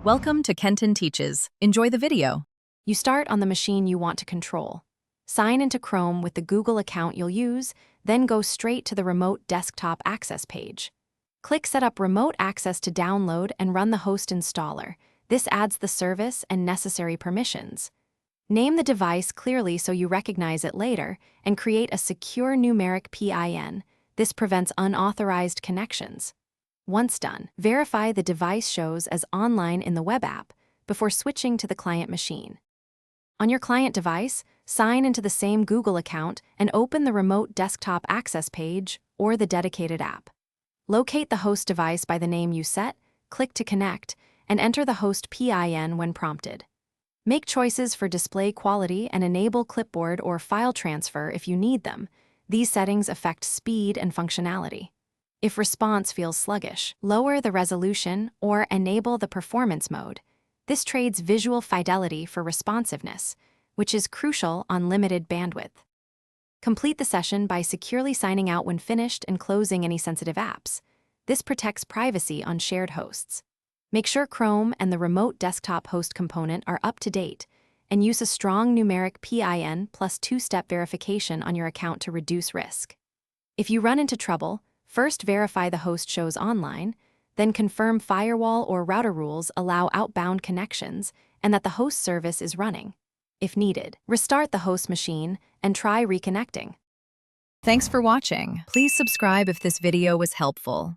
Welcome to Kenton Teaches. Enjoy the video. You start on the machine you want to control. Sign into Chrome with the Google account you'll use, then go straight to the Remote Desktop Access page. Click Set up Remote Access to download and run the host installer. This adds the service and necessary permissions. Name the device clearly so you recognize it later, and create a secure numeric PIN. This prevents unauthorized connections. Once done, verify the device shows as online in the web app before switching to the client machine. On your client device, sign into the same Google account and open the Remote Desktop Access page or the dedicated app. Locate the host device by the name you set, click to connect, and enter the host PIN when prompted. Make choices for display quality and enable clipboard or file transfer if you need them. These settings affect speed and functionality. If response feels sluggish, lower the resolution or enable the performance mode. This trades visual fidelity for responsiveness, which is crucial on limited bandwidth. Complete the session by securely signing out when finished and closing any sensitive apps. This protects privacy on shared hosts. Make sure Chrome and the Remote Desktop Host component are up to date, and use a strong numeric PIN plus two-step verification on your account to reduce risk. If you run into trouble, first verify the host shows online, then confirm firewall or router rules allow outbound connections and that the host service is running. If needed, restart the host machine and try reconnecting. Thanks for watching. Please subscribe if this video was helpful.